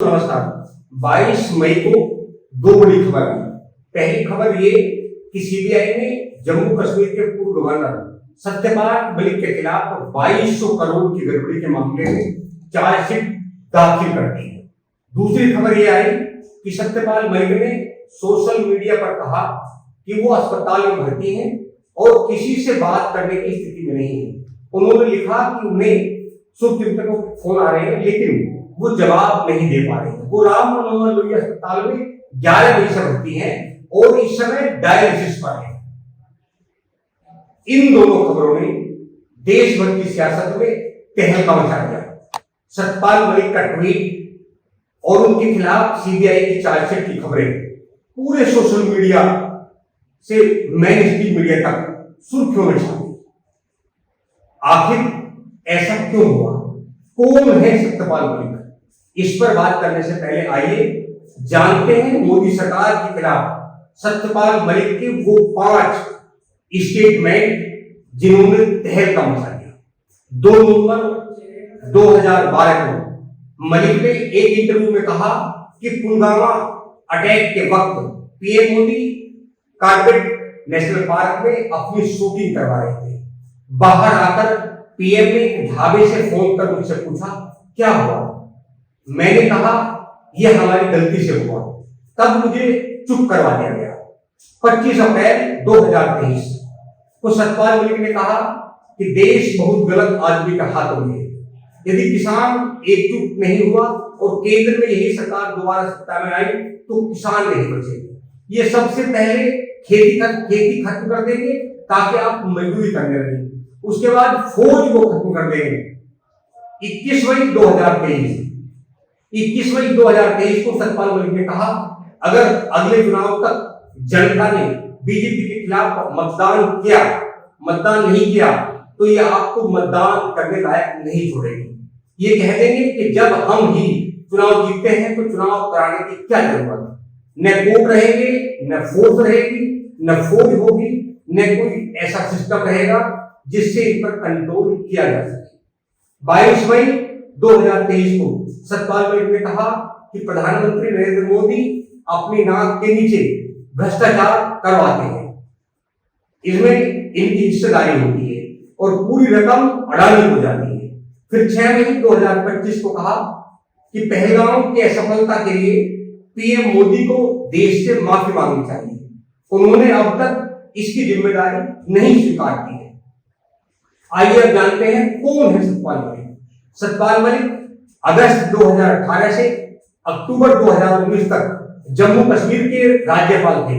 नमस्कार। 22 मई को दो बड़ी खबर आई। पहली खबर ये कि सीबीआई ने जम्मू कश्मीर के पूर्व गवर्नर सत्यपाल मलिक के खिलाफ 2200 करोड़ की गड़बड़ी के मामले में चार्जशीट दाखिल कर दी है। दूसरी खबर ये आई कि सत्यपाल मलिक ने सोशल मीडिया पर कहा कि वो अस्पताल में भर्ती हैं और किसी से बात करने की स्थिति में नहीं है। उन्होंने लिखा कि उन्हें सुप्रीम को फोन आ रहे हैं लेकिन वो जवाब नहीं दे पा रहे हैं। वो राम मनोहर लोहिया अस्पताल में 11 मई से भर्ती हैं और इस समय डायलिसिस पर है। इन दोनों खबरों ने देश भर की सियासत में तहलका मचा दिया। सत्यपाल मलिक का ट्वीट और उनके खिलाफ सीबीआई की चार्जशीट की खबरें पूरे सोशल मीडिया से मेन स्ट्रीम मीडिया तक सुर्खियों में छा गई। आखिर ऐसा क्यों हुआ? कौन है सत्यपाल मलिक? इस पर बात करने से पहले आइए जानते हैं मोदी सरकार के खिलाफ सत्यपाल मलिक के वो 5 स्टेटमेंट जिन्होंने तहलका मचा दिया। 2 नवंबर 2012 को मलिक ने एक इंटरव्यू में कहा कि पुलवामा अटैक के वक्त PM Modi Corbett National Park में अपनी शूटिंग करवा रहे थे। बाहर आकर पीएम ने ढाबे से फोन कर मुझसे पूछा क्या हुआ। मैंने कहा यह हमारी गलती से हुआ। तब मुझे चुप करवा दिया गया। 25 अप्रैल 2023 को सत्यपाल मलिक ने कहा कि देश बहुत गलत आदमी के हाथों में है। यदि किसान एकजुट नहीं हुआ और केंद्र में यही सरकार दोबारा सत्ता में आई तो किसान नहीं बचेंगे। ये सबसे पहले खेती खत्म कर देंगे ताकि आप मजदूरी करने लगेंगे। उसके बाद फौज को खत्म कर देंगे। 21 मई 2023 को सत्यपाल मलिक ने कहा अगर अगले चुनाव तक जनता ने बीजेपी के खिलाफ मतदान नहीं किया तो ये आपको मतदान करने लायक नहीं छोड़ेगी। ये कह देंगे कि जब हम ही चुनाव जीतते हैं तो चुनाव कराने की क्या जरूरत है। न कोर्ट रहेंगे, न फोर्स रहेगी, न फौज होगी, न कोई ऐसा सिस्टम रहेगा जिससे इन पर कंट्रोल किया जा सके। 22 मई 2023 को सत्यपाल मलिक ने कहा कि प्रधानमंत्री नरेंद्र मोदी अपनी नाक के नीचे भ्रष्टाचार करवाते हैं, इसमें इनकी हिस्सेदारी होती है और पूरी रकम अडानी हो जाती है। फिर 6 मई 2025 को कहा कि पहलगाम की असफलता के लिए पीएम मोदी को देश से माफी मांगनी चाहिए। उन्होंने अब तक इसकी जिम्मेदारी नहीं स्वीकार की है। आइए अब जानते हैं कौन है सत्यपाल मलिक। सत्यपाल मलिक अगस्त 2018 से अक्टूबर 2019 तक जम्मू कश्मीर के राज्यपाल थे।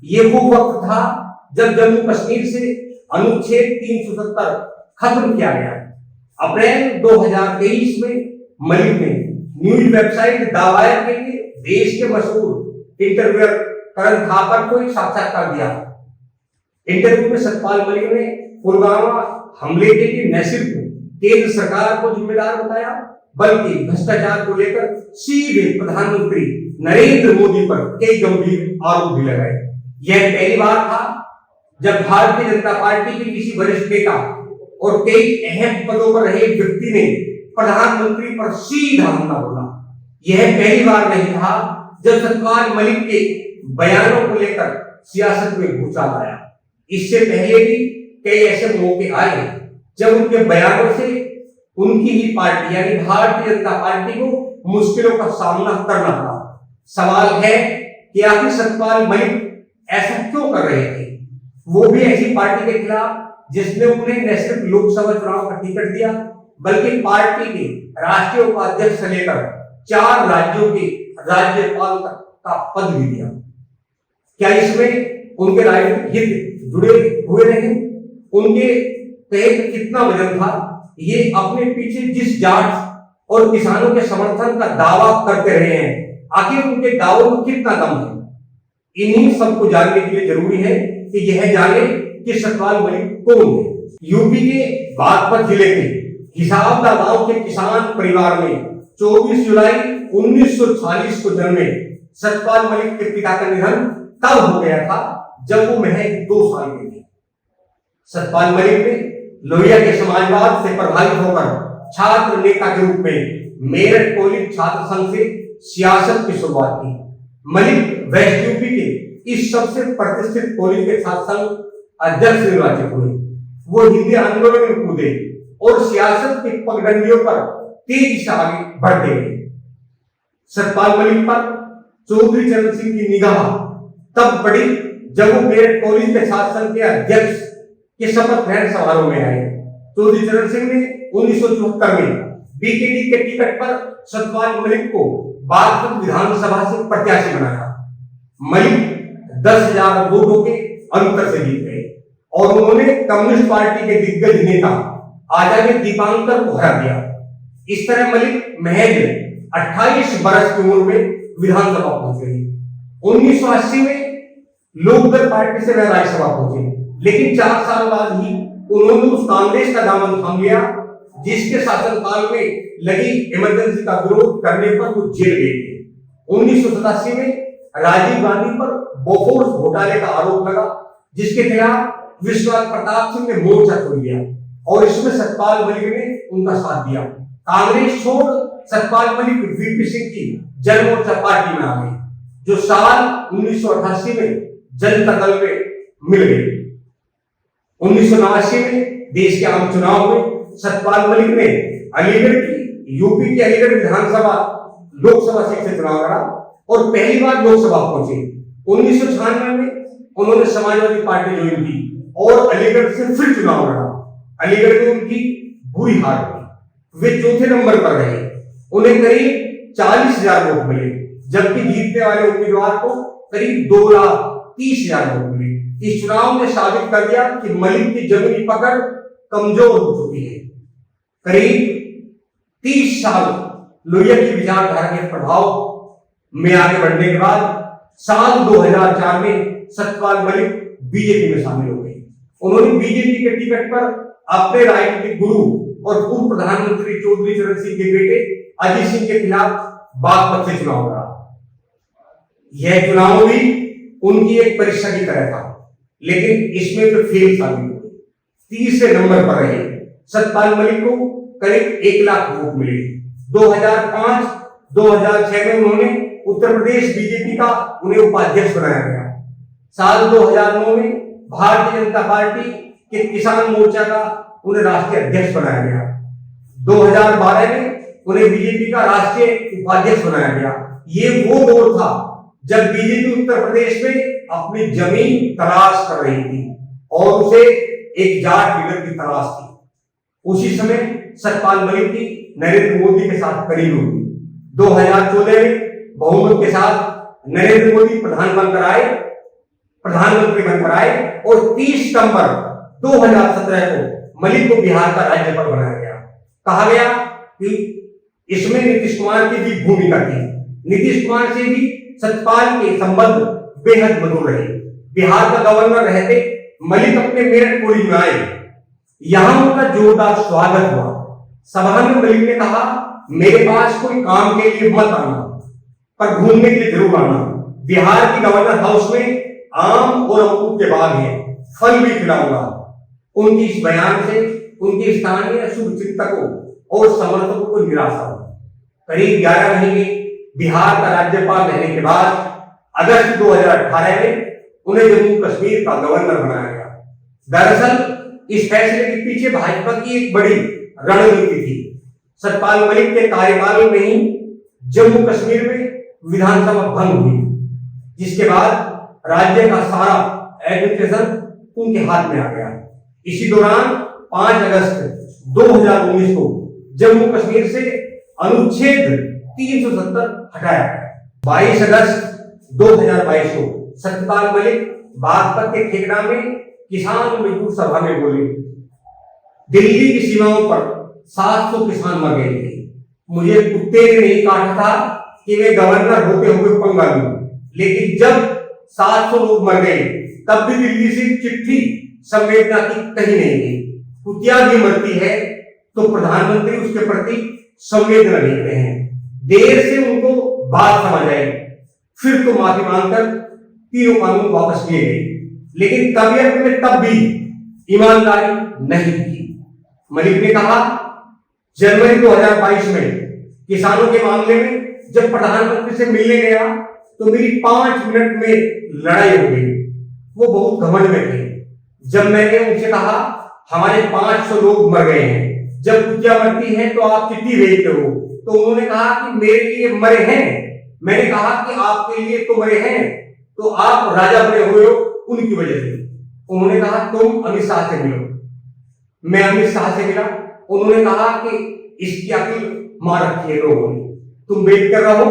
ये वो वक्त था जब जम्मू कश्मीर से अनुच्छेद 370 खत्म किया गया। अप्रैल 2023 में मलिक ने न्यूज वेबसाइट दावायर के लिए देश के मशहूर इंटरव्यूअर करण थापर को एक साक्षात्कार दिया। इंटरव्यू में सत्यपाल मलिक ने पुलवामा हमले के लिए न सिर्फ केंद्र सरकार को जिम्मेदार बताया बल्कि भ्रष्टाचार को लेकर सीधे प्रधानमंत्री नरेंद्र मोदी पर कई गंभीर आरोप भी लगाए। यह पहली बार था जब भारतीय जनता पार्टी के किसी वरिष्ठ नेता और कई अहम पदों पर रहे व्यक्ति ने प्रधानमंत्री पर सीधा हमला बोला। यह पहली बार नहीं था जब सत्यपाल मलिक के बयानों को लेकर सियासत में भूचाल आया। इससे पहले भी कई ऐसे मौके आए जब उनके बयानों से उनकी ही पार्टी यानी भारतीय जनता पार्टी को मुश्किलों का सामना करना पड़ा। सवाल है कि आखिर सत्यपाल मलिक ऐसा क्यों कर रहे थे? वो भी ऐसी पार्टी के खिलाफ जिसने उन्हें न सिर्फ लोकसभा चुनाव का टिकट दिया बल्कि पार्टी के राष्ट्रीय उपाध्यक्ष से लेकर 4 राज्यों के राज्यपाल तक का पद भी दिया। क्या इसमें उनके राजनीतिक हित जुड़े हुए नहीं? उनके तहत कितना वजन था? ये अपने पीछे जिस जाट और किसानों के समर्थन का दावा करते रहे हैं, आखिर उनके दावों में कितना दम है? इन्हीं सबको जानने के लिए जरूरी है कि यह जाने कि सत्यपाल मलिक कौन है। यूपी के बागपत जिले के हिसाबदा गांव के किसान परिवार में 24 जुलाई 1940 को जन्मे सत्यपाल मलिक के पिता का निधन तब हो गया था जब वो महज 2 साल के थे। सत्यपाल मलिक ने लोहिया के समाजवाद से प्रभावित होकर छात्र नेता के रूप में मेरठ कॉलेज छात्र संघ से सियासत की शुरुआत की। मलिक वेस्ट यूपी के इस सबसे प्रतिष्ठित कॉलेज के शासन अध्यक्ष निर्वाचित हुए। वो हिंदी आंदोलन में कूदे और सियासत की पगडंडियों पर तेजी से आगे बढ़ते गए। सतपाल मलिक पर चौधरी चरण सिंह की निगाह तब पड़ी जब वो मेरठ कॉलेज के शासन के अध्यक्ष के शपथ ग्रहण समारोह में आए। चौधरी चरण सिंह ने 1974 में बीकेडी के टिकट पर सतपाल मलिक को बागपत विधानसभा से प्रत्याशी बनाया। मलिक 10,000 वोटों के अंतर से जीत गए और उन्होंने कम्युनिस्ट पार्टी के दिग्गज नेता आचार्य दीपांकर को हरा दिया। इस तरह मलिक महज 28 वर्ष की उम्र में विधानसभा पहुंच गए। 1980 में लोकदल पार्टी से वह राज्यसभा पहुंचे, लेकिन 4 साल बाद ही उन्होंने उस कांग्रेस का दामन थाम लिया जिसके शासनकाल में लगी इमरजेंसी का विरोध करने पर वो जेल गए थे। 1987 में राजीव गांधी पर बोफोर्स घोटाले का आरोप लगा, जिसके खिलाफ विश्वनाथ प्रताप सिंह ने मोर्चा खोल दिया और इसमें सतपाल मलिक ने उनका साथ दिया। कांग्रेस छोड़ सतपाल मलिक वीपी सिंह की जन मोर्चा पार्टी में आ गई, जो साल 1988 में जनता दल में मिल गई। 1989 में देश के आम चुनाव में सतपाल मलिक ने अलीगढ़ की यूपी की अलीगढ़ विधानसभा लोकसभा सीट से चुनाव लड़ा और पहली बार लोकसभा पहुंचे। 1996 में उन्होंने समाजवादी पार्टी ज्वाइन की और अलीगढ़ से फिर चुनाव लड़ा। अलीगढ़ में उनकी बुरी हार हुई, वे चौथे नंबर पर रहे। उन्हें करीब 40,000 वोट मिले, जबकि जीतने वाले उम्मीदवार को करीब 2,30,000 वोट मिले। इस चुनाव ने साबित कर दिया कि मलिक की जमीनी पकड़ कमजोर हो चुकी है। करीब 30 साल लोहिया की विचारधारा के प्रभाव में आगे बढ़ने के बाद साल 2004 में सतपाल मलिक बीजेपी में शामिल हो गए। उन्होंने बीजेपी के टिकट पर अपने राजनीतिक गुरु और पूर्व प्रधानमंत्री चौधरी चरण सिंह के बेटे अजीत सिंह के खिलाफ बागपत से चुनाव लड़ा। यह चुनाव भी उनकी एक परीक्षा की तरह था, लेकिन इसमें वे फेल साबित हुए। तीसरे नंबर पर रहे। सतपाल मलिक को करीब 1 लाख वोट मिले। 2005-2006 में उन्होंने उत्तर प्रदेश बीजेपी का उन्हें उपाध्यक्ष बनाया गया। साल 2009 में भारतीय जनता पार्टी के किसान मोर्चा का उन्हें राष्ट्रीय अध्यक्ष बनाया गया। 2012 में उन्हें बीजेपी का राष्ट्रीय उपाध्यक्ष बनाया गया। ये वो दौर था जब बीजेपी उत्तर प्रदेश में अपनी जमीन तलाश कर रही थी और उसे एक जाट लीडर की तलाश थी। उसी समय सतपाल मलिक की नरेंद्र मोदी के साथ करीब हुई। 2014 में बहुमत के साथ नरेंद्र मोदी प्रधानमंत्री बनकर आए और 30 सितंबर 2017 को मलिक को बिहार का राज्यपाल बनाया गया। कहा गया कि इसमें नीतीश कुमार की भी भूमिका थी। नीतीश कुमार से भी सतपाल के संबंध बेहद मधुर रहे। बिहार का गवर्नर रहते मलिक अपने मेरठ कॉलेज में आए। यहां उनका जोरदार स्वागत हुआ। सभा में मलिक ने कहा, मेरे पास कोई काम के लिए मत आना, पर घूमने के लिए जरूर आना। बिहार की गवर्नर हाउस में आम और अमरूद के बाग हैं, फल भी खिलाऊंगा। उनकी इस बयान से उनके स्थानीय शुभचिंतकों और समर्थकों को निराशा हुई। करीब 11 महीने बिहार का राज्यपाल रहने के बाद अगस्त 2018 में उन्हें जम्मू कश्मीर का गवर्नर बनाया गया। दरअसल इस फैसले के पीछे भाजपा की एक बड़ी रणनीति थी। सतपाल मलिक के कार्यकाल में ही जम्मू कश्मीर में विधानसभा भंग हुई, जिसके बाद राज्य का सारा एडमिनिस्ट्रेशन उनके हाथ में आ गया। इसी दौरान 5 अगस्त 2019 को जम्मू कश्मीर से अनुच्छेद 370 हटाया गया। 22 अगस्त 2022 को सतपाल मलिक बागपत के ठेकड़ा में किसान मजदूर सभा में बोले, दिल्ली की सीमाओं पर 700 किसान मर गए थे। मुझे कुत्ते ने नहीं काटा था कि मैं गवर्नर होते हुए पंगा लूं, लेकिन जब 700 लोग मर गए तब भी दिल्ली से चिट्ठी संवेदना की कहीं नहीं गई। कुतिया भी मरती है तो प्रधानमंत्री उसके प्रति संवेदना देते हैं। देर से उनको बात समझ आई, फिर तो माफी मांगकर तीनों कानून वापस लिए गए, लेकिन तबीयत में तब भी ईमानदारी नहीं थी। मलिक ने कहा, जनवरी 2022 में किसानों के मामले में जब प्रधानमंत्री से मिलने गया तो मेरी 5 मिनट में लड़ाई हो गई। वो बहुत घमंड में थे। जब मैंने उनसे कहा हमारे 500 लोग मर गए हैं, जब कुतिया मरती है तो आप चिट्ठी भेजते हो, तो उन्होंने कहा कि मेरे लिए मरे हैं। मैंने कहा कि आपके लिए तो मरे हैं, तो आप राजा बने हुए हो उनकी वजह से। उन्होंने कहा तुम अमित शाह से मिलो। मैं अमित शाह से मिला। उन्होंने कहा कि इसकी अकल मार रखी है लोगों ने, तुम वेट कर रहो,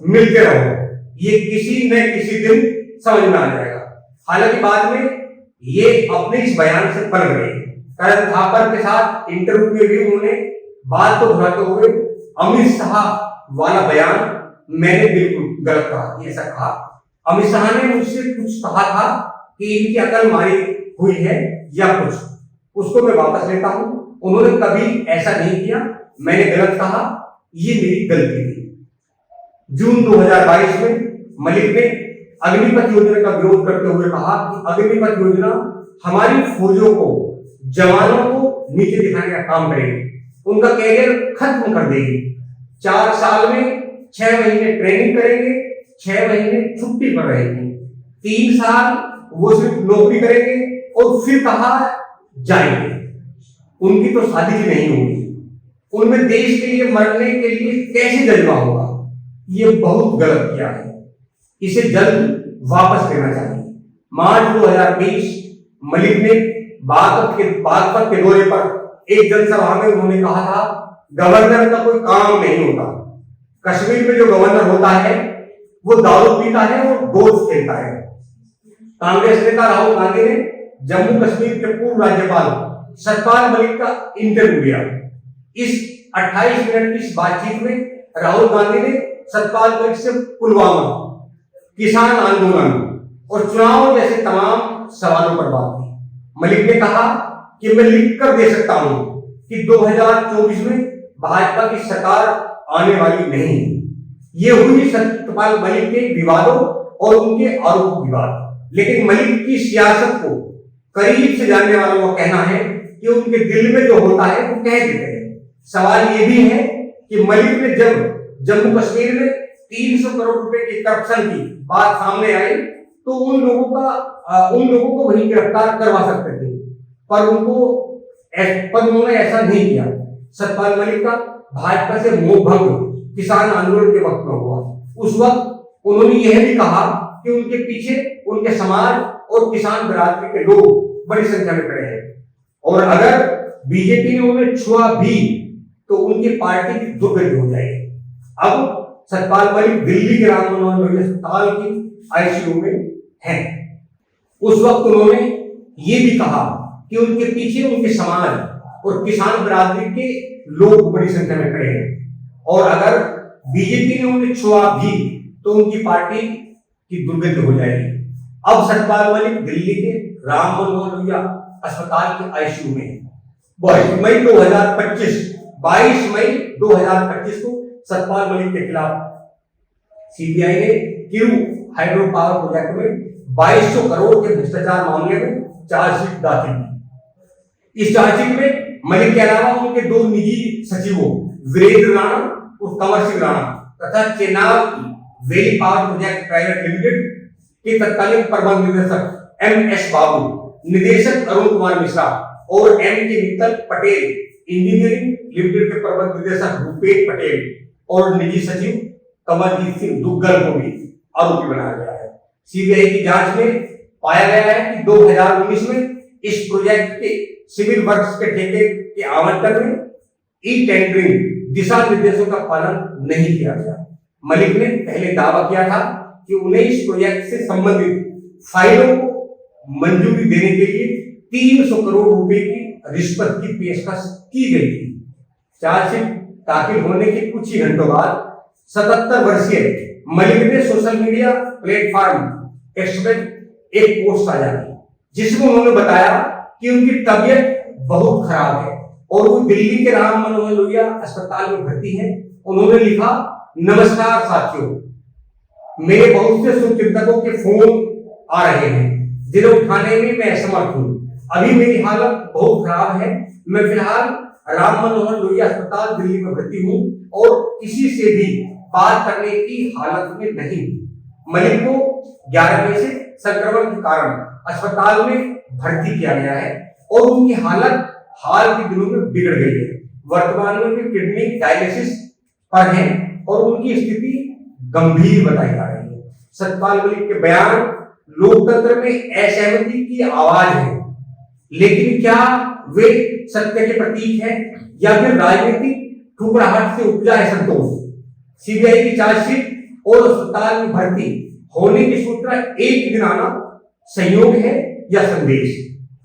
मिलते रहो, ये किसी न किसी दिन समझ में आ जाएगा। हालांकि बाद में ये अपने इस बयान से पलट गए। करण थापर के साथ इंटरव्यू में भी उन्होंने बात को दोहराते हुए अमित शाह वाला बयान मैंने बिल्कुल गलत कहा, ऐसा कहा। अमित शाह ने मुझसे कुछ कहा था कि इनकी अकल मारी हुई है या कुछ, उसको मैं वापस लेता हूं। उन्होंने कभी ऐसा नहीं किया, मैंने गलत कहा, ये मेरी गलती थी। जून 2022 में मलिक ने अग्निपथ योजना का विरोध करते हुए कहा कि अग्निपथ योजना हमारी फौजों को, जवानों को नीचे दिखाने का काम करेगी, उनका कैरियर खत्म कर देगी। 4 साल में 6 महीने ट्रेनिंग करेंगे, 6 महीने छुट्टी पर रहेंगे, 3 साल वो सिर्फ नौकरी करेंगे और फिर कहा जाएंगे। उनकी तो शादी भी नहीं होगी। उनमें देश के लिए मरने के लिए कैसे जज्बा होगा? ये बहुत गलत किया है, इसे जल्द वापस लेना चाहिए। मार्च 2020 मलिक ने बागपत के दौरे पर एक जनसभा में उन्होंने कहा था गवर्नर का कोई काम नहीं होता। कश्मीर में जो गवर्नर होता है वो दारू पीता है और गोल्फ खेलता है। कांग्रेस नेता राहुल गांधी ने जम्मू कश्मीर के पूर्व राज्यपाल सतपाल मलिक का इंटरव्यू लिया। इस 28 मिनट की बातचीत में राहुल गांधी ने सतपाल मलिक से पुलवामा, किसान आंदोलन और चुनाव जैसे तमाम सवालों पर बात की। मलिक ने कहा कि मैं लिख कर दे सकता हूं कि 2024 में भाजपा की सरकार आने वाली नहीं। ये हुई सतपाल मलिक के विवादों और उनके आरोप विवाद। लेकिन मलिक की सियासत को करीब से जानने वालों का कहना है कि उनके दिल में जो होता है वो कह देते हैं। सवाल ये भी है कि मलिक ने जब जम्मू कश्मीर में 300 करोड़ रुपए की करप्शन की बात सामने आई तो उन लोगों को वही गिरफ्तार करवा सकते थे, पर उन्होंने ऐसा नहीं किया। सतपाल मलिक का भाजपा से मोह भंग किसान आंदोलन के वक्त में हुआ। उस वक्त उन्होंने यह भी कहा कि उनके पीछे उनके समाज और किसान बिरादरी के लोग बड़ी संख्या में खड़े हैं, और अगर बीजेपी ने उन्हें छुआ भी तो उनकी पार्टी की दुर्गति हो जाएगी। अब सतपाल मलिक दिल्ली के राम मनोहर लोहिया अस्पताल की आईसीयू में हैं। उस वक्त उन्होंने ये भी कहा कि उनके पीछे उनके समाज और किसान बिरादरी के लोग बड़ी संख्या में खड़े हैं, और अगर बीजेपी ने उन्हें छुआ भी तो उनकी पार्टी की दुर्गति हो जाएगी। अब सतपाल मलिक दिल्ली के राम मनोहर लोहिया अस्पताल के आईसीयू में है। 22 मई 2025 को सतपाल मलिक के खिलाफ सीबीआई ने किरू हाइड्रो पावर प्रोजेक्ट में 2200 करोड़ के भ्रष्टाचार मामले में चार्जशीट दाखिल की। इस चार्जशीट में मलिक के अलावा उनके 2 निजी सचिवों वीरेंद्र राणा और कंवर सिंह राणा तथा Chenab valley power project private limited के तत्कालीन प्रबंध निदेशक एमएस बाबू, निदेशक अरुण कुमार मिश्रा और MK Mittal Patel Engineering Limited के प्रबंध निदेशक भूपेश पटेल और निजी सचिव कमलजीत सिंह दुग्गल को भी आरोपी बनाया गया है। सीबीआई की जांच में पाया गया है कि 2019 में इस प्रोजेक्ट के सिविल वर्क्स के ठेके के आवंटन में ई टेंडरिंग दिशा निर्देशों का पालन नहीं किया गया। मलिक ने पहले दावा किया था कि उन्हें इस प्रोजेक्ट से संबंधित फाइलों को मंजूरी देने के लिए 300 करोड़ रुपए की रिश्वत की पेशकश की गई थी। चार्जशीट दाखिल होने के कुछ ही घंटों बाद 77 वर्षीय मलिक ने सोशल मीडिया प्लेटफॉर्म एक्स में एक पोस्ट साझा की, जिसमें उन्होंने बताया कि उनकी तबीयत बहुत खराब है और वो दिल्ली के राम मनोहर लोहिया अस्पताल में भर्ती है। उन्होंने लिखा, नमस्कार साथियों, मेरे बहुत से शुभचिंतकों के फोन आ रहे हैं जिन्हें उठाने में मैं असमर्थ हूँ। अभी मेरी हालत बहुत खराब है। मैं फिलहाल राम मनोहर लोहिया अस्पताल दिल्ली में भर्ती हूँ और किसी से भी बात करने की हालत में नहीं। मलिक को 11 मई से संक्रमण के कारण अस्पताल में भर्ती किया गया है और उनकी हालत हाल के दिनों में बिगड़ गई है। वर्तमान में वे किडनी डायलिसिस पर हैं और उनकी स्थिति गंभीर बताई जा रही है। सतपाल मलिक के बयान लोकतंत्र में असहमति की आवाज है, लेकिन क्या वे सत्य के प्रतीक हैं या फिर राजनीतिक ठुकराहट से उपजा असंतोष? सीबीआई की चार्जशीट और अस्पताल में भर्ती होने की सूचना एक दिन आना संयोग है या संदेश?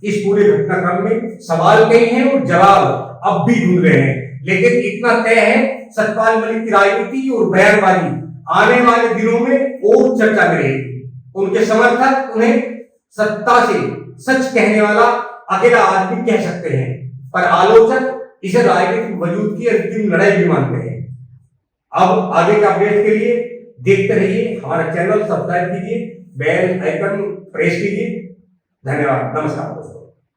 इस पूरे घटनाक्रम में सवाल कई हैं और जवाब अब भी ढूंढ रहे हैं, लेकिन इतना तय है सतपाल मलिक की राजनीति और बयानबाजी आने वाले दिनों में और चर्चा में रहेगी। उनके समर्थक उन्हें सत्ता से सच कहने वाला अकेला आदमी कह सकते हैं, पर आलोचक इसे राजनीतिक वजूद की अंतिम लड़ाई भी मानते हैं। अब आगे के अपडेट के लिए देखते रहिए हमारा चैनल, सब्सक्राइब कीजिए, बेल आइकन प्रेस कीजिए। धन्यवाद, नमस्कार दोस्तों।